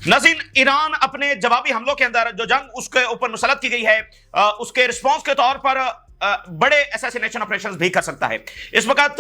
नाज़रीन, ईरान अपने जवाबी हमलों के अंदर जो जंग उसके ऊपर मुसल्लत की गई है, उसके रिस्पॉन्स के तौर पर बड़े असैसिनेशन ऑपरेशंस भी कर सकता है। इस वक्त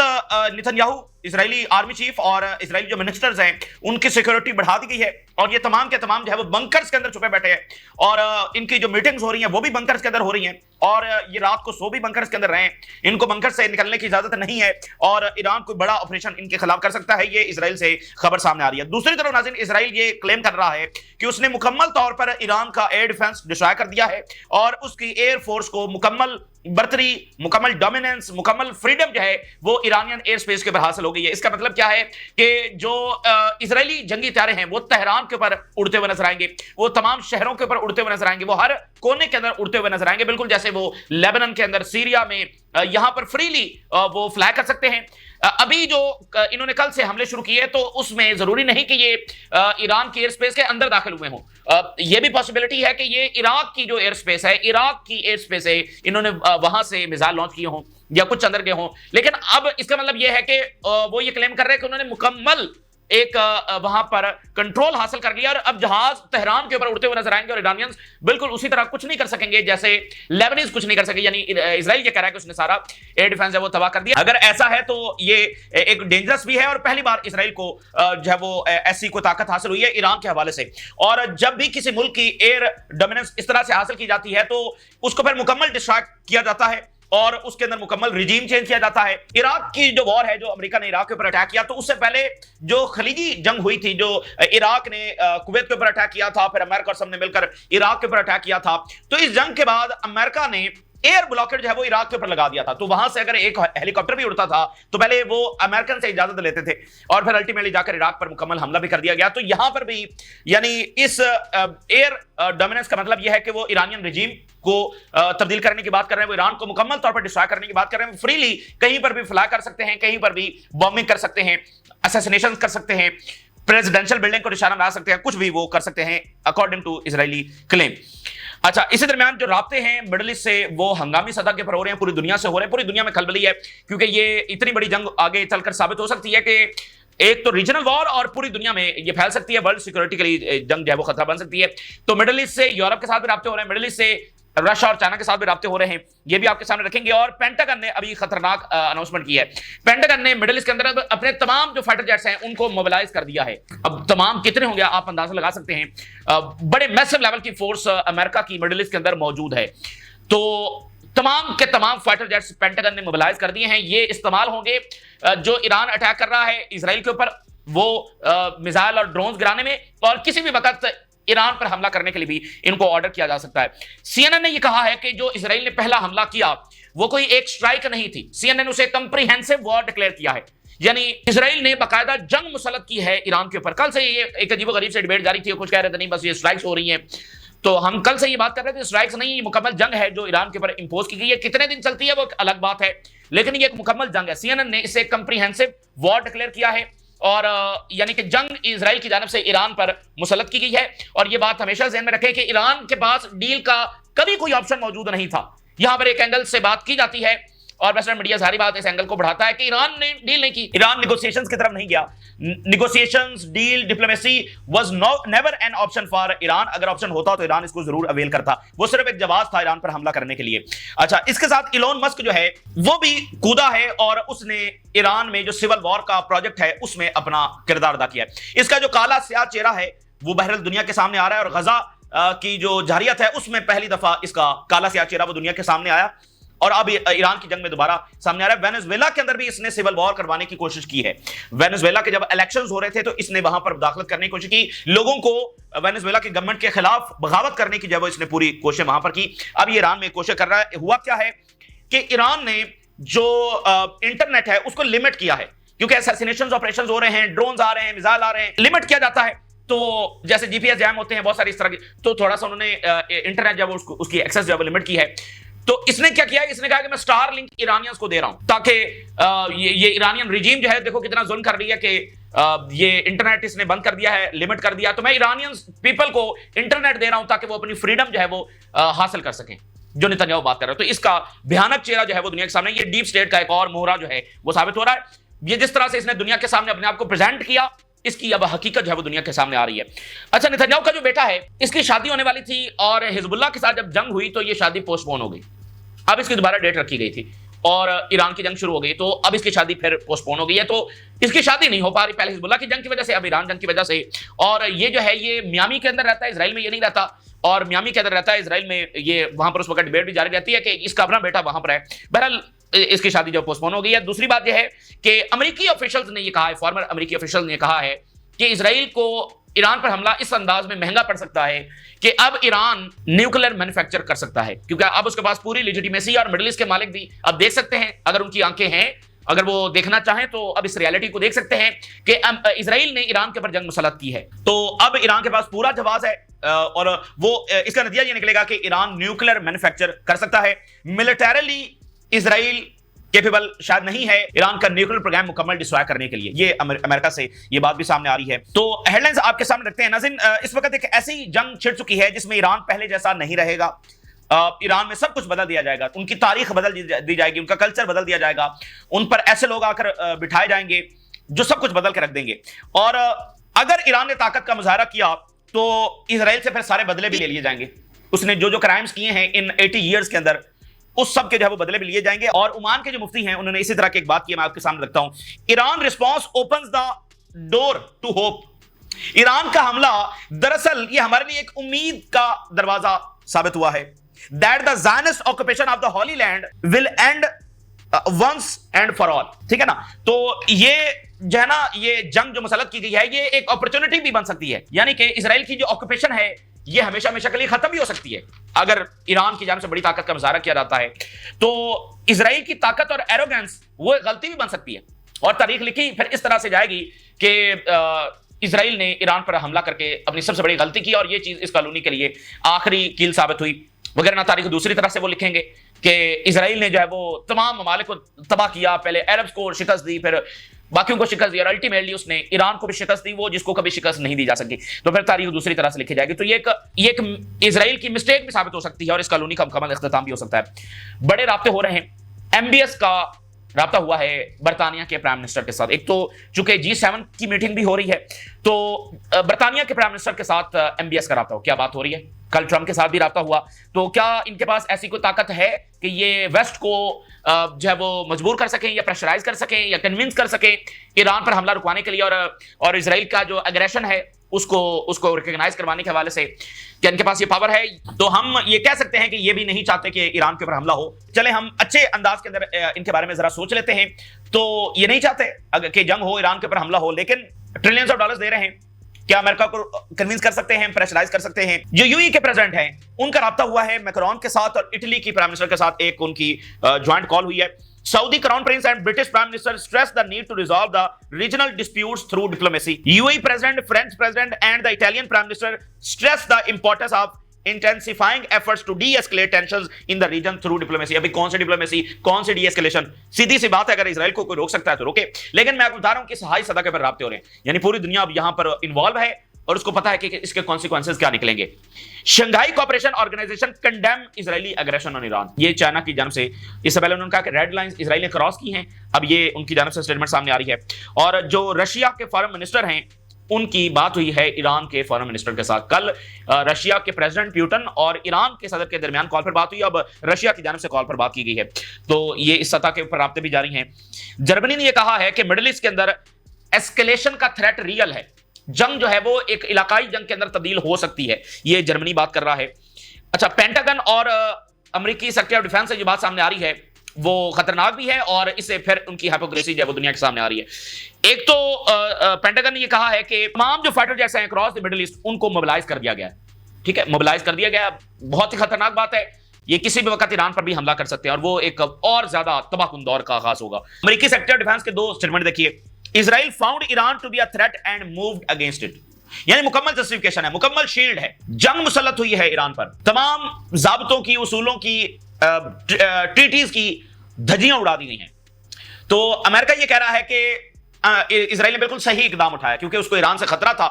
नेतन्याहू इजरायली आर्मी चीफ और इजरायली जो मिनिस्टर्स हैं उनकी सिक्योरिटी बढ़ा दी गई है और ये तमाम के तमाम जो है वो बंकर्स के अंदर छुपे बैठे हैं और इनकी जो मीटिंग्स हो रही हैं वो भी बंकर्स के अंदर हो रही हैं और ये रात को सो भी बंकर्स के अंदर रहे। इनको बंकर से निकलने की इजाजत नहीं है और ईरान कोई बड़ा ऑपरेशन इनके खिलाफ कर सकता है। ये इजराइल से खबर सामने आ रही है। दूसरी तरफ नाज़रीन, इजराइल ये क्लेम कर रहा है कि उसने मुकम्मल तौर पर ईरान का एयर डिफेंस डिस्ट्रॉय कर दिया है और उसकी एयर फोर्स को मुकम्मल बर्तरी, मुकम्मल डोमिनेंस, मुकम्मल फ्रीडम जो है वो ईरानियन एयर स्पेस के ऊपर हासिल हो गई है। इसका मतलब क्या है कि जो इजरायली जंगी तारे हैं वो तेहरान के ऊपर उड़ते हुए नजर आएंगे, वो तमाम शहरों के ऊपर उड़ते हुए नजर आएंगे, वो हर कोने के अंदर उड़ते हुए नजर आएंगे, बिल्कुल जैसे वो लेबनान के अंदर, सीरिया में यहां पर फ्रीली वो फ्लाई कर सकते हैं। अभी जो इन्होंने कल से हमले शुरू किए तो उसमें जरूरी नहीं कि ये ईरान की एयर स्पेस के अंदर दाखिल हुए हों। यह भी पॉसिबिलिटी है कि ये इराक की जो एयर स्पेस है, इराक की एयर स्पेस है, इन्होंने वहां से मिसाइल लॉन्च किए हों या कुछ अंदर गए हों। लेकिन अब इसका मतलब यह है कि वो ये क्लेम कर रहे हैं कि उन्होंने मुकम्मल एक वहां पर कंट्रोल हासिल कर लिया और अब जहाज तेहरान के ऊपर उड़ते हुए नजर आएंगे और ईरानियंस बिल्कुल उसी तरह कुछ नहीं कर सकेंगे जैसे लेबनीज कुछ नहीं कर सके। यानी इजराइल ये कह रहा है कि उसने सारा एयर डिफेंस है वो तबाह कर दिया। अगर ऐसा है तो ये एक डेंजरस भी है और पहली बार इजराइल को जो है वो ऐसी कोई ताकत हासिल हुई है ईरान के हवाले से। और जब भी किसी मुल्क की एयर डोमिनेंस इस तरह से हासिल की जाती है तो उसको फिर मुकम्मल डिस्ट्रॉय किया जाता है और उसके अंदर मुकम्मल रिजीम चेंज किया जाता है। इराक की जो वॉर है, जो अमेरिका ने इराक के ऊपर अटैक किया, तो उससे पहले जो खलीजी जंग हुई थी, जो इराक ने कुवैत के ऊपर अटैक किया था, फिर अमेरिका और सबने मिलकर इराक के ऊपर अटैक किया था, तो इस जंग के बाद अमेरिका ने एयर ब्लॉकेट जो है वो इराक के ऊपर लगा दिया था। तो वहां से अगर एक हेलीकॉप्टर भी उड़ता था तो पहले वो अमेरिकन से इजाजत लेते थे और फिर अल्टीमेटली जाकर इराक पर मुकम्मल हमला भी कर दिया गया। तो यहां पर भी यानी इस एयर डोमिनेंस का मतलब यह है कि वो ईरानियन रिजीम को तब्दील करने की बात कर रहे हैं, वो ईरान को मुकम्मल तौर पर डिस्ट्रॉय करने की बात कर रहे हैं। फ्रीली कहीं पर भी फ्लाई कर सकते हैं, कहीं पर भी बॉम्बिंग कर सकते हैं, असैसिनेशन कर सकते हैं, प्रेसिडेंशियल बिल्डिंग को निशाना बना सकते हैं, कुछ भी वो कर सकते हैं अकॉर्डिंग टू इजरायली क्लेम। अच्छा, इसी दरमियान जो राब्ते हैं मिडल ईस्ट से वो हंगामी सतह के पर हो रहे हैं, पूरी दुनिया से हो रहे हैं, पूरी दुनिया में खलबली है क्योंकि ये इतनी बड़ी जंग आगे चलकर साबित हो सकती है कि एक तो रीजनल वॉर और पूरी दुनिया में ये फैल सकती है, वर्ल्ड सिक्योरिटी के लिए जंग जो है वो खतरा बन सकती है। तो मिडल ईस्ट से यूरोप के साथ भी राब्ते हो रहे हैं, मिडल ईस्ट से रशिया और चाइना के साथ भी राब्ते हो रहे हैं, ये भी आपके सामने रखेंगे। और पेंटागन ने अभी खतरनाक अनाउंसमेंट की है। पेंटागन ने मिडिल ईस्ट के अंदर अपने तमाम जो फाइटर जेट्स हैं उनको मोबिलाइज कर दिया है। अब तमाम कितने होंगे आप अंदाजा लगा सकते हैं। बड़े मैसिव लेवल की फोर्स अमेरिका की मिडिल ईस्ट के अंदर मौजूद है। तो तमाम के तमाम फाइटर जेट्स पेंटागन ने मोबिलाइज कर दिए हैं। ये इस्तेमाल होंगे जो ईरान अटैक कर रहा है इजराइल के ऊपर, वो मिसाइल और ड्रोन्स गिराने में, और किसी भी वक्त ईरान पर हमला करने के लिए भी इनको ऑर्डर किया जा सकता है। सीएनएन ने यह कहा है कि जो इजराइल ने पहला हमला किया वो कोई एक स्ट्राइक नहीं थी, सीएनएन ने उसे कंप्रीहेंसिव वॉर डिक्लेयर किया है। यानी इजराइल ने बाकायदा जंग मुसल्लत की है ईरान के ऊपर। कल से ये एक अजीबोगरीब से डिबेट जारी थी, कुछ कह रहे थे नहीं बस ये स्ट्राइक्स हो रही हैं, तो हम कल से ये बात कर रहे थे स्ट्राइक्स नहीं, मुकम्मल जंग है जो ईरान के ऊपर इंपोज की गई है। कितने दिन चलती है वो अलग बात है, लेकिन ये एक मुकम्मल जंग है। सीएनएन ने इसे कंप्रीहेंसिव वॉर डिक्लेयर किया है और यानी कि जंग इजराइल की जानिब से ईरान पर मुसल्लत की गई है। और यह बात हमेशा ध्यान में रखें कि ईरान के पास डील का कभी कोई ऑप्शन मौजूद नहीं था। यहां पर एक एंगल से बात की जाती है और वेस्टर्न मीडिया सारी बात इस एंगल को बढ़ाता है कि ईरान ने डील नहीं की, ईरान नेगोशिएशंस की तरफ नहीं गया। Negotiations, deal, diplomacy was never an option for Iran. अगर ऑप्शन होता तो ईरान इसको जरूर अवेल करता, वो सिर्फ एक जवाब था ईरान पर हमला करने के लिए। अच्छा, इसके साथ इलोन मस्क जो है वो भी कूदा है और उसने ईरान में जो सिविल वॉर का प्रोजेक्ट है उसमें अपना किरदार अदा किया है। इसका जो काला स्याह चेहरा है वो बहरहाल दुनिया के सामने आ रहा है और गजा की जो जारियत है उसमें पहली दफा इसका काला स्याह चेहरा वो दुनिया के सामने आया और अब ईरान की जंग में दोबारा सामने आ रहा है। वेनेजुएला के अंदर भी इसने सिविल वॉर करवाने की कोशिश की है। वेनेजुएला के जब इलेक्शंस हो रहे थे तो इसने वहां पर मुदाखलत करने की कोशिश की, लोगों को वेनेजुएला की गवर्नमेंट के खिलाफ बगावत करने की जब इसने पूरी कोशिश वहां पर की। अब ये ईरान में कोशिश कर रहा है। हुआ क्या है कि ईरान ने जो इंटरनेट है उसको लिमिट किया है क्योंकि असैसिनेशन ऑपरेशंस हो रहे हैं, ड्रोन्स आ रहे हैं, मिसाइल आ रहे हैं, लिमिट किया जाता है। तो जैसे जीपीएस जैम होते हैं बहुत सारी इस तरह की, तो थोड़ा सा उन्होंने इंटरनेट जब उसकी एक्सेस जब लिमिट की है तो इसने क्या किया, इसने कहा कि मैं स्टार लिंक ईरानियंस को दे रहा हूं ताकि ये ईरानियन रिजीम जो है देखो कितना जुल्म कर रही है कि ये इंटरनेट इसने बंद कर दिया है, लिमिट कर दिया, तो मैं ईरानियंस पीपल को इंटरनेट दे रहा हूं ताकि वो अपनी फ्रीडम जो है वो हासिल कर सकें, जो नेतन्याहू बात कर रहे हैं। तो इसका भयानक चेहरा जो है वो दुनिया के सामने, ये डीप स्टेट का एक और मोहरा जो है वो साबित हो रहा है। ये जिस तरह से इसने दुनिया के सामने अपने आप को प्रेजेंट किया इसकी अब हकीकत जो है वो दुनिया के सामने आ रही है। अच्छा, नेतन्याहू का जो बेटा है, इसकी शादी होने वाली थी और हिजबुल्लाह के साथ जब जंग हुई तो ये शादी पोस्टपोन हो गई। अब इसकी दोबारा डेट रखी गई थी और ईरान की जंग शुरू हो गई, तो अब इसकी शादी फिर पोस्टपोन हो गई है। तो इसकी शादी नहीं हो पा रही, पहले हिजबुल्लाह की जंग की वजह से, अब ईरान जंग की वजह से। और ये जो है ये मियामी के अंदर रहता है, इसराइल में ये नहीं रहता। और मियामी के अंदर रहता है, इसराइल में ये, वहां पर उस वक्त डिबेट भी जारी रहती है कि इसका अपना बेटा वहां पर है। बहरहाल इसकी शादी जो पोस्टपोन हो गई है। दूसरी बात यह है कि अमेरिकी ऑफिशियल्स ने यह कहा है, फॉर्मर अमेरिकी ऑफिशियल ने कहा है कि इसराइल को ईरान पर हमला इस अंदाज में महंगा पड़ सकता है कि अब ईरान न्यूक्लियर मैन्युफैक्चर कर सकता है, क्योंकि अब उसके पास पूरी लेजिटिमेसी, और मिडिल ईस्ट के मालिक भी अब देख सकते हैं, अगर उनकी आंखें हैं, अगर वो देखना चाहें तो अब इस रियलिटी को देख सकते हैं कि इसराइल ने ईरान के ऊपर जंग मुसल्लत की है। तो अब ईरान के पास पूरा जवाब है और वो इसका नतीजा ये निकलेगा कि ईरान न्यूक्लियर मैन्युफैक्चर कर सकता है। मिलिटरीली इसराइल कैपेबल शायद नहीं है ईरान का न्यूक्लियर प्रोग्राम मुकम्मल डिस्ट्रॉय करने के लिए। ये अमेरिका से ये बात भी सामने आ रही है। तो हेडलाइंस आपके सामने रखते हैं। नाज़रीन, इस वक्त एक ऐसी जंग छिड़ चुकी है जिसमें ईरान पहले जैसा नहीं रहेगा। ईरान में सब कुछ बदल दिया जाएगा, उनकी तारीख बदल दी जाएगी, उनका कल्चर बदल दिया जाएगा, उन पर ऐसे लोग आकर बिठाए जाएंगे जो सब कुछ बदल के रख देंगे। और अगर ईरान ने ताकत का मुजाहरा किया तो इसराइल से फिर सारे बदले भी ले लिए जाएंगे। उसने जो जो क्राइम्स किए हैं इन 80 ईयर्स के अंदर, उस सब के जो है वो बदले भी लिए जाएंगे। और ओमान के जो मुफ्ती हैं उन्होंने इसी तरह की एक बात की, मैं आपके सामने रखता हूं। Iran response opens the door to hope. Iran का हमला दरअसल ये हमारे लिए एक उम्मीद का दरवाजा साबित हुआ है। That the Zionist occupation of the holy land will end once and for all. ठीक है ना। तो ये जो है ना, ये जंग जो मुसल्लत की गई है, ये एक अपॉर्चुनिटी भी बन सकती है। यानी कि इसराइल की जो ऑक्यूपेशन है ये हमेशा हमेशा के लिए खत्म भी हो सकती है अगर ईरान की जानिब से बड़ी ताकत का मुजाहरा किया जाता है। तो इसराइल की ताकत और एरोगेंस वो एक गलती भी बन सकती है, और तारीख लिखी फिर इस तरह से जाएगी कि इसराइल ने ईरान पर हमला करके अपनी सबसे बड़ी गलती की, और ये चीज इस कॉलोनी के लिए आखिरी कील साबित हुई वगैरह ना। तारीख दूसरी तरह से वो लिखेंगे कि इसराइल ने जो है वो तमाम ममालिक को तबाह किया, पहले अरब्स को शिकस्त दी, फिर बाकियों को शिकस्त दी, और अल्टीमेटली उसने ईरान को भी शिकस्त दी, वो जिसको कभी शिकस्त नहीं दी जा सकती। तो फिर तारीख दूसरी तरह से लिखी जाएगी। तो ये एक इसराइल की मिस्टेक भी साबित हो सकती है, और इस कॉलोनी का मुकम्मल इख्तिताम भी हो सकता है। बड़े राब्ते हो रहे हैं। एमबीएस का राब्ता हुआ है बरतानिया के प्राइम मिनिस्टर के साथ। एक तो चूंकि G7 की मीटिंग भी हो रही है, तो बरतानिया के प्राइम मिनिस्टर के साथ एमबीएस का राब्ता हो, क्या बात हो रही है। कल ट्रंप के साथ भी राब्ता हुआ। तो क्या इनके पास ऐसी कोई ताकत है कि ये वेस्ट को जो है वो मजबूर कर सकें, या प्रेशराइज कर सकें, या कन्विंस कर सकें ईरान पर हमला रुकवाने के लिए, और इसराइल का जो एग्रेशन है उसको रिकॉग्नाइज करवाने के हवाले से क्या इनके पास ये पावर है। तो हम ये कह सकते हैं कि ये भी नहीं चाहते कि ईरान के ऊपर हमला हो। चले हम अच्छे अंदाज के अंदर इनके बारे में जरा सोच लेते हैं। तो ये नहीं चाहते अगर कि जंग हो, ईरान के ऊपर हमला हो, लेकिन ट्रिलियंस ऑफ डॉलर्स दे रहे हैं। क्या अमेरिका को कन्विंस कर सकते हैं, प्रेशराइज कर सकते हैं। जो यूएई के प्रेसिडेंट हैं उनका राब्ता हुआ है मैक्रोन के साथ, और इटली की प्राइम मिनिस्टर के साथ एक उनकी ज्वाइंट कॉल हुई है। Saudi Crown Prince and British Prime Minister stressed the need to resolve the regional disputes through diplomacy. UAE President, French President, and the Italian Prime Minister stressed the importance of intensifying efforts to de-escalate tensions in the region through diplomacy. अभी कौन सी diplomacy, कौन सी de-escalation? सीधी सी बात है, अगर Israel को कोई रोक सकता है तो रोके। लेकिन मैं आपको बता रहा हूं कि हाई सतह के पर राब्ते हो रहे हैं, यानी पूरी दुनिया अब यहां पर इन्वॉल्व है और उसको पता है कि इसके कॉन्सिक्वेंसेस क्या निकलेंगे। Shanghai cooperation organisation condemn Israeli aggression on Iran. ये चाइना की जानिब से, इससे पहले उन्होंने कहा कि रेड लाइंस इजराइल ने क्रॉस की हैं, अब ये उनकी जानिब से स्टेटमेंट सामने आ रही है। और जो रशिया के फॉरेन मिनिस्टर हैं उनकी बात हुई है ईरान के फॉरेन मिनिस्टर के साथ। कल रशिया के प्रेसिडेंट पुतिन और ईरान के सदर के दरमियान कॉल पर बात हुई, अब रशिया की जानिब से कॉल पर बात की गई है। तो ये इस सतह के ऊपर राब्ते भी जारी हैं। जर्मनी ने यह कहा है कि मिडिल ईस्ट के अंदर एस्केलेशन का थ्रेट रियल है, जंग जो है वो एक इलाकाई जंग के अंदर तब्दील हो सकती है, ये जर्मनी बात कर रहा है। अच्छा, पेंटागन और अमेरिकी सेक्रेटरी ऑफ डिफेंस से जो बात सामने आ रही है वो खतरनाक भी है, और इससे फिर उनकी हाइपोक्रेसी जो है वो दुनिया के सामने आ रही है। एक तो पेंटागन ने ये कहा है कि तमाम जो फाइटर जेट्स हैं अक्रॉस द मिडिल ईस्ट उनको मोबिलाइज कर दिया गया है। ठीक है, मोबिलाइज कर दिया गया, बहुत ही खतरनाक बात है। ये किसी भी वक्त ईरान पर भी हमला कर सकते हैं, और वो एक और ज्यादा तबाहकुन दौर का आगाज होगा। अमेरिकी सेक्रेटरी ऑफ डिफेंस के दो स्टेटमेंट देखिए। Israel found Iran to be a threat and moved against it, यानी मुकम्मल जस्टिफिकेशन है, मुकम्मल शील्ड है। जंग मुसल्लत हुई है ईरान पर, तमाम ज़ाब्तों की, उसूलों की, ट्रीटीज की धज्जियां उड़ा दी गई हैं। तो अमेरिका ये कह रहा है कि इजराइल ने बिल्कुल सही इकदाम उठाया, क्योंकि उसको ईरान से खतरा था।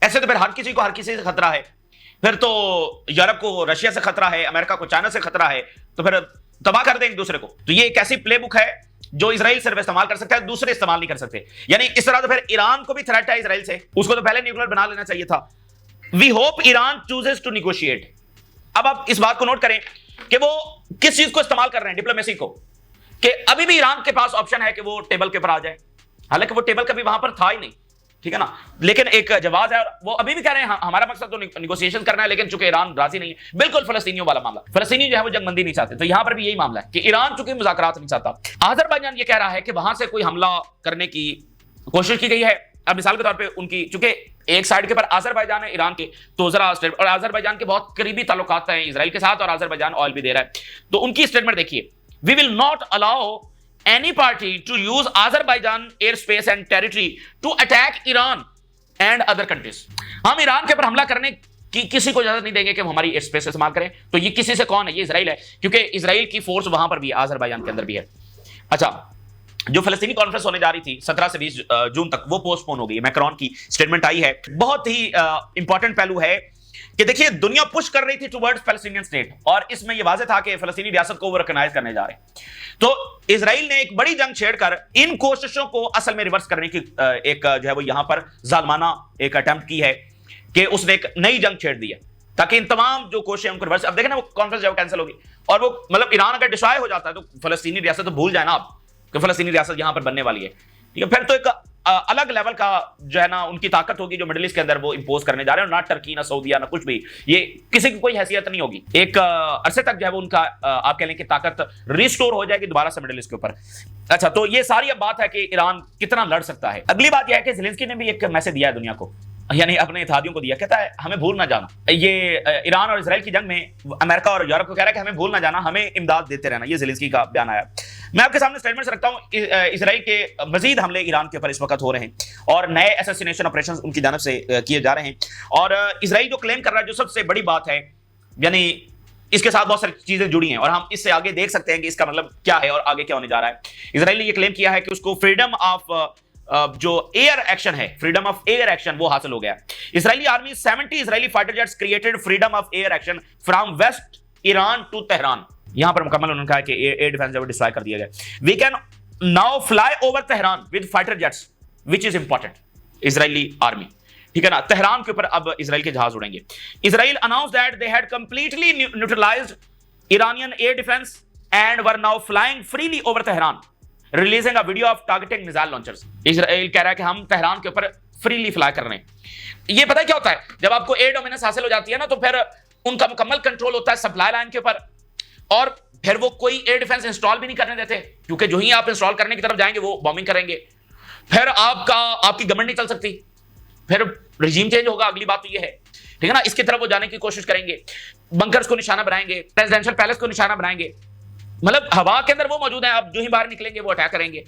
ऐसे तो फिर हर किसी को हर किसी से खतरा है, फिर तो यूरोप को रशिया से खतरा है, अमेरिका को चाइना से खतरा है, तो फिर तबाह कर दें एक दूसरे को। तो ये एक ऐसी प्ले बुक है जो इजराइल सिर्फ इस्तेमाल कर सकता है, दूसरे इस्तेमाल नहीं कर सकते। यानी इस तरह तो फिर ईरान को भी थ्रेट है इजराइल से, उसको तो पहले न्यूक्लियर बना लेना चाहिए था। We hope Iran chooses to negotiate. अब आप इस बात को नोट करें कि वो किस चीज को इस्तेमाल कर रहे हैं, डिप्लोमेसी को, कि अभी भी ईरान के पास ऑप्शन है कि वो टेबल के ऊपर आ जाए, हालांकि वो टेबल कभी वहां पर था ही नहीं, ठीक है ना। लेकिन एक जवाब है, और वो अभी भी कह रहे हैं हमारा मकसद तो निगोशिएशन करना है, लेकिन चूंकि ईरान राजी नहीं है, बिल्कुल फलस्तीनियों वाला मामला, फलस्तीनी जो है वो जंगबंदी नहीं चाहते, तो यहां पर भी यही मामला है कि ईरान चूंकि मुज़ाकरात नहीं चाहता। अज़रबैजान ये कह रहा है कि वहां से कोई हमला करने की कोशिश की गई है। अब मिसाल के तौर पे उनकी, चूंकि एक साइड के ऊपर अज़रबैजान है ईरान के, तो जरा और अज़रबैजान के बहुत करीबी ताल्लुकात हैं इजराइल के साथ, और अज़रबैजान ऑयल भी दे रहा है, तो उनकी स्टेटमेंट देखिए, we will not allow any party to use Azerbaijan airspace and territory to attack Iran and other countries। हम ईरान के ऊपर हमला करने की किसी को इजाजत नहीं देंगे कि वो हमारी एयर स्पेस इस्तेमाल करें। तो ये किसी से कौन है? ये इजराइल है, क्योंकि इजराइल की फोर्स वहां पर भी है, अज़रबैजान के अंदर भी है। अच्छा, जो फलस्तीनी कॉन्फ्रेंस होने जा रही थी 17 से 20 जून तक, वो पोस्टपोन हो गई। मैक्रोन की स्टेटमेंट आई है, बहुत ही इंपॉर्टेंट पहलू है कि देखिए दुनिया पुश कर रही थी टुवर्ड्स पैलेस्टीनियन स्टेट, और इसमें यह वाज़ेह था कि फलस्तीनी रियासत को वो रिकॉग्नाइज करने जा रहे हैं। तो इजराइल ने एक बड़ी जंग छेड़कर इन कोशिशों को असल में रिवर्स करने की एक जो है वो यहां पर जालमाना एक अटेम्प्ट की है कि उसने एक नई जंग छेड़ दी है, ताकि इन तमाम जो कोशिशें उनको रिवर्स। अब देखें ना, वो कॉन्फ्रेंस जब कैंसिल होगी, और वो मतलब ईरान अगर डिस्ट्रॉय हो जाता है तो फलस्तीनी रियासत तो भूल जाए ना आप कि फलस्तीनी रियासत यहां पर बनने वाली है, ठीक है। फिर तो एक अलग लेवल का जो है ना उनकी ताकत होगी जो मिडिल ईस्ट के अंदर वो इंपोज करने जा रहे हैं, ना टर्की ना सऊदीया ना कुछ भी, ये किसी की कोई हैसियत नहीं होगी। एक अरसे तक जो है वो उनका आप कह लें कि ताकत रिस्टोर हो जाएगी दोबारा से मिडिल ईस्ट के ऊपर। अच्छा, तो ये सारी अब बात है कि ईरान कितना लड़ सकता है। अगली बात यह है कि ज़ेलेंस्की ने भी एक मैसेज दिया है दुनिया को, यानी अपने इत्तेहादियों को दिया, कहता है हमें भूल ना जाना। ये ईरान और इजराइल की जंग में अमेरिका और यूरोप को कह रहा है कि हमें भूल ना जाना, हमें इमदाद देते रहना। ये ज़ेलेंस्की का बयान आया। मैं आपके सामने स्टेटमेंट्स रखता हूं, इजराइल के मजीद हमले ईरान के ऊपर इस वक्त हो रहे हैं, और नए असैसिनेशन ऑपरेशंस उनकी जानब से किए जा रहे हैं। और इजराइल जो क्लेम कर रहा है, जो सबसे बड़ी बात है, यानी इसके साथ बहुत सारी चीजें जुड़ी हैं, और हम इससे आगे देख सकते हैं कि इसका मतलब क्या है और आगे क्या होने जा रहा है। इजराइल ने यह क्लेम किया है कि उसको फ्रीडम ऑफ जो एयर एक्शन है, फ्रीडम ऑफ एयर एक्शन, वो हासिल हो गया। Israeli army 70 Israeli fighter jets created freedom of air action from west Iran to Tehran. यहां पर मुकम्मल उन्होंने कहा कि एयर डिफेंस जब डिस्ट्रॉय कर दिया गया। We can now fly over Tehran with fighter jets which is important. Israeli army, ठीक है ना, तेहरान के ऊपर अब इजराइल के जहाज उड़ेंगे। Israel announce that they had completely neutralised Iranian air defence and were now flying freely over Tehran, releasing a video of targeting missile launchers. Israel कह रहा है कि हम तेहरान के ऊपर फ्रीली फ्लाई कर रहे हैं। ये पता है क्या होता है, जब आपको एयर डोमिनेंस हासिल हो जाती है ना, तो फिर उनका मुकम्मल कंट्रोल होता है सप्लाई लाइन के ऊपर, और फिर वो कोई एयर डिफेंस इंस्टॉल भी नहीं करने देते, क्योंकि जो ही आप इंस्टॉल करने की तरफ जाएंगे वो बॉम्बिंग करेंगे, फिर आपकी गवर्नमेंट नहीं चल सकती, फिर रिजीम चेंज होगा। अगली बात तो ये है, ठीक है ना, इसकी तरफ वो जाने की कोशिश करेंगे, बंकर्स को निशाना बनाएंगे, प्रेसिडेंशियल पैलेस को निशाना बनाएंगे, मतलब हवा के अंदर वो मौजूद है, आप जो ही बाहर निकलेंगे वो अटैक करेंगे।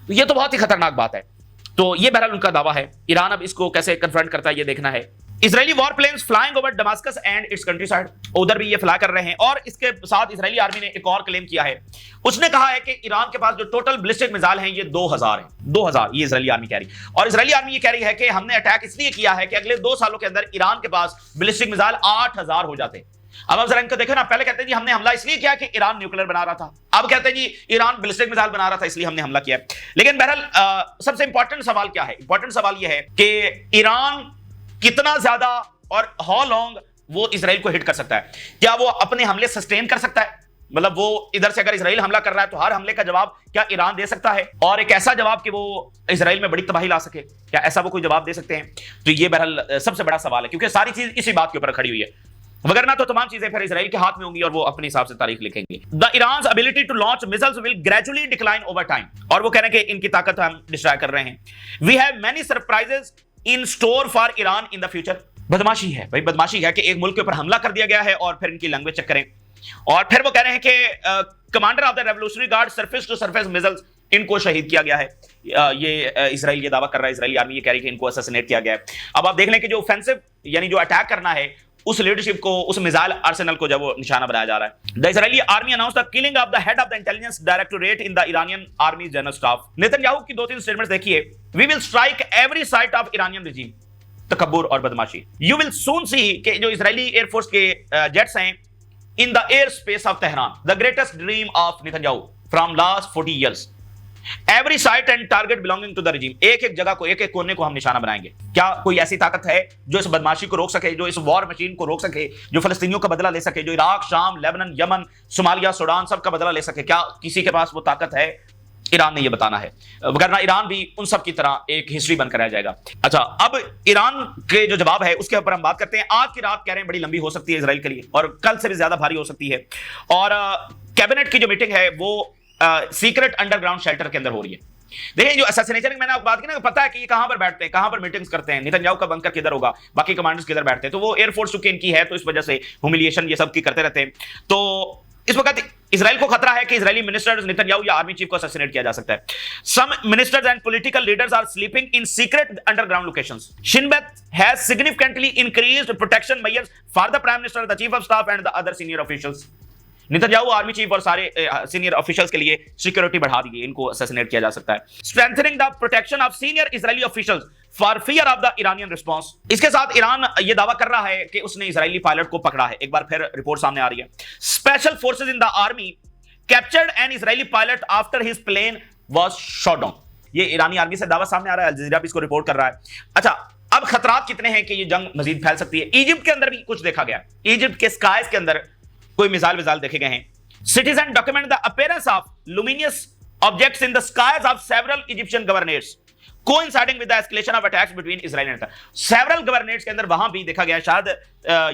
तो ये तो बहुत ही खतरनाक बात है। तो ये बहरहाल उनका दावा है। ईरान अब इसको कैसे कन्फ्रंट करता है ये देखना है। Israeli war planes flying over Damascus and its countryside, उधर भी ये फ्लाई कर रहे हैं। और इसके साथ इजरायली आर्मी ने एक और क्लेम किया है, उसने कहा है कि ईरान के पास जो टोटल बैलिस्टिक मिसाइल हैं ये 2000 है, 2000 ये इजरायली आर्मी कह रही। और इजरायली आर्मी ये कह रही है कि हमने अटैक इसलिए किया है कि अगले 2 सालों के अंदर ईरान के पास बैलिस्टिक मिसाइल 8000 हो जाते। अब आप जरा इनको देखो ना, पहले कहते हैं जी हमने हमला इसलिए किया कि ईरान न्यूक्लियर बना रहा था, अब कहते हैं जी ईरान बैलिस्टिक मिसाइल बना रहा था इसलिए हमने हमला किया। लेकिन बहरहाल सबसे इंपॉर्टेंट सवाल क्या है? इंपॉर्टेंट सवाल यह है कि ईरान कितना ज्यादा और हाउ लॉन्ग वो इजराइल को हिट कर सकता है। क्या वो अपने हमले सस्टेन कर सकता है? मतलब वो इधर से अगर इजराइल हमला कर रहा है तो हर हमले का जवाब क्या ईरान दे सकता है, और एक ऐसा जवाब कि वो इजराइल में बड़ी तबाही ला सके? क्या ऐसा वो कोई जवाब दे सकते हैं? तो ये बहरहाल सबसे बड़ा सवाल है, क्योंकि सारी चीज इसी बात के ऊपर खड़ी हुई है, वगरना तो तमाम चीजें फिर इजराइल के हाथ में होंगी और वो अपने हिसाब से तारीख लिखेंगे। The Iran's ability to launch missiles will gradually decline over time, और वो कह रहे हैं कि इनकी ताकत हम डिस्ट्रॉय कर रहे हैं। We have many surprises in store for Iran in the future. बदमाशी है भाई, बदमाशी है कि एक मुल्क के ऊपर हमला कर दिया गया है और फिर इनकी लैंग्वेज चेक करें। और फिर वो कह रहे हैं कि commander of the revolutionary guard surface to surface missiles, इनको शहीद किया गया है। ये इजराइल ये दावा कर रहा है, इजरायली आर्मी ये कह रही है कि इनको असैसिनेट किया गया है। अब आप देख लें कि जो ऑफेंसिव यानी जो अटैक करना है, उस लीडरशिप को, उस मिसाइल आर्सेनल को जब वो निशाना बनाया जा रहा है। The Israeli army announce the killing of the head of the intelligence directorate in the Iranian army general staff. Netanyahu की 2-3 स्टेटमेंट्स देखिए। We will strike every site of Iranian regime, तकब्बुर और बदमाशी। यू विल सून सी कि जो Israeli air force के jets हैं in the air space of Tehran, the greatest dream of Netanyahu from last 40 years। Every site and target belonging to the regime, एक एक जगह को, एक एक कोने को हम निशाना बनाएंगे। क्या कोई ऐसी ताकत है जो इस बदमाशी को रोक सके, जो इस वॉर मशीन को रोक सके, जो फलस्तीनियों का बदला ले सके, जो इराक, शाम, लेबनान, यमन, सोमालिया, सूडान सब का बदला ले सके? क्या किसी के पास वो ताकत है? ईरान ने यह बताना है, वरना ईरान भी उन सब की तरह एक हिस्ट्री बनकर रह जाएगा। अच्छा, अब ईरान के जो जवाब है उसके ऊपर हम बात करते हैं। आज की रात कह रहे हैं बड़ी लंबी हो सकती है इजराइल के लिए, और कल से भी ज्यादा भारी हो सकती है। और कैबिनेट की जो मीटिंग है वो सीक्रेट अंडरग्राउंड शेल्टर के अंदर हो रही है। देखिए, जो असैसिनेशन की मैंने आपको बात की ना, पता है कि ये कहां पर बैठते हैं, कहां पर मीटिंग्स करते हैं, नेतन्याहू का बंकर किधर होगा, बाकी कमांडर्स किधर बैठते हैं, तो वो एयरफोर्स चूंकि इनकी है तो इस वजह से ह्यूमिलिएशन ये सब की करते रहते हैं। तो इस वक्त इजराइल को खतरा है कि इजरायली मिनिस्टर्स, नेतन्याहू या आर्मी चीफ को असैसिनेट किया जा सकता है। Some ministers and political leaders are sleeping in secret underground locations. Shin Bet has significantly increased protection measures for the prime minister, the chief of staff and the other senior officials. Netanyahu, army chief और सारे senior officials के लिए security बढ़ा दी गई, इनको assassinate किया जा सकता है। Strengthening the protection of senior Israeli officials for fear of the Iranian response. इसके साथ ईरान ये दावा कर रहा है कि उसने इजरायली पायलट को पकड़ा है। एक बार फिर रिपोर्ट सामने आ रही है। Special forces in the army captured an Israeli pilot after his plane was shot down. ये ईरानी आर्मी से दावा सामने आ रहा है, अल जज़ीरा भी इसको रिपोर्ट कर रहा है। अच्छा, अब खतरात कितने हैं कि ये जंग मजीद फैल सकती है। इजिप्ट के अंदर भी कुछ देखा गया। इजिप्ट के स्काइज के अंदर कोई मिसाइल विसाइल देखे गए हैं। Citizen document the appearance of luminous objects in the skies of several Egyptian governors coinciding with the escalation of attacks between Israel and several governors के अंदर वहां भी देखा गया। शायद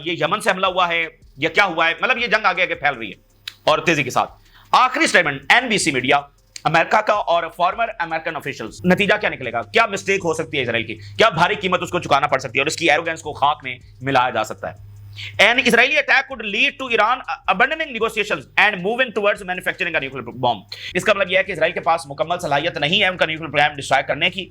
ये यमन से हमला हुआ है या क्या हुआ है, मतलब ये जंग आगे आगे फैल रही है और तेजी के साथ। आखिरी स्टेटमेंट एनबीसी मीडिया, अमेरिका का और फॉर्मर अमेरिकन ऑफिशियल्स। नतीजा क्या निकलेगा? क्या मिस्टेक हो सकती है इजराइल की? क्या भारी कीमत उसको चुकाना पड़ सकती है और इसकी एरोगेंस को खाक में मिलाया जा सकता है? An Israeli attack could lead to Iran abandoning negotiations and moving towards manufacturing a nuclear bomb. इसका मतलब यह है कि इजराइल के पास मुकम्मल सलाहियत नहीं है उनका न्यूक्लियर प्रोग्राम डिस्ट्रॉय करने की।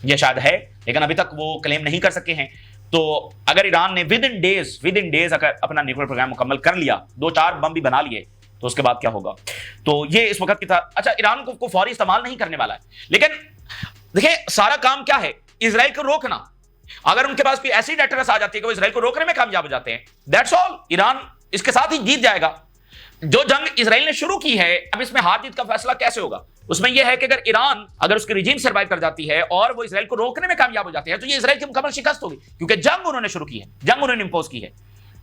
यह शायद है, लेकिन अभी तक वो क्लेम नहीं कर सके हैं। तो अगर ईरान ने विद इन डेज अगर अपना न्यूक्लियर प्रोग्राम मुकम्मल कर लिया, 2-4 बम भी बना लिए, तो उसके बाद क्या होगा? तो ये इस वक्त की था। अच्छा, ईरान को फौरी इस्तेमाल नहीं करने वाला है, लेकिन देखिए सारा काम क्या है? इजराइल को रोकना। अगर उनके पास कोई ऐसी डेटरेंस आ जाती है कि वो इजराइल को रोकने में कामयाब हो जाते हैं, दैट्स ऑल। ईरान इसके साथ ही जीत जाएगा। जो जंग इजराइल ने शुरू की है, अब इसमें हार जीत का फैसला कैसे होगा? उसमें यह है कि अगर ईरान, अगर उसकी रिजीम सर्वाइव कर जाती है और वो इजराइल को रोकने में कामयाब हो जाते हैं, तो ये इजराइल की मुकम्मल शिकस्त होगी, क्योंकि जंग उन्होंने शुरू की है, जंग उन्होंने इंपोज की है।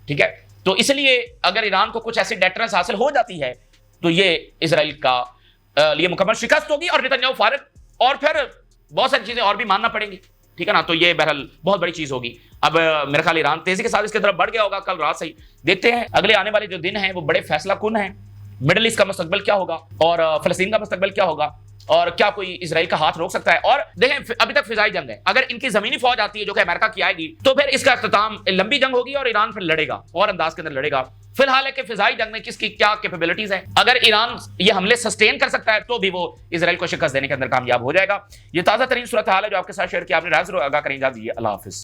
ठीक है, तो इसलिए अगर ईरान को कुछ ऐसी डेटरेंस हासिल हो जाती है तो ये इजराइल का लिए मुकम्मल शिकस्त होगी और नेतन्याहू फारिग, और फिर बहुत सारी चीजें और भी मानना पड़ेंगी। ठीक है ना? तो ये बहरहाल बहुत बड़ी चीज होगी। अब मेरे ख्याल ईरान तेजी के साथ इसकी तरफ बढ़ गया होगा कल रात से ही। देखते हैं अगले आने वाले जो दिन हैं वो बड़े फैसला कुन हैं। मिडिल ईस्ट का मुस्तकबिल क्या होगा और फलस्तीन का मुस्तकबिल क्या होगा, और क्या कोई इजराइल का हाथ रोक सकता है? और देखें, अभी तक फिजाई जंग है। अगर इनकी जमीनी फौज आती है जो कि अमेरिका की आएगी, तो फिर इसका अख्ताम लंबी जंग होगी और ईरान फिर लड़ेगा और अंदाज के अंदर लड़ेगा। फिलहाल है कि फिजाई जंग में किसकी क्या कैपेबिलिटीज है। अगर ईरान ये हमले सस्टेन कर सकता है तो भी वो इजराइल को शिकस्त देने के अंदर कामयाब हो जाएगा। ये ताजा तरीन सूरत हाल है जो आपके साथ शेयर किया। आपने राज आगाह करेंगे। अल्लाह हाफिज।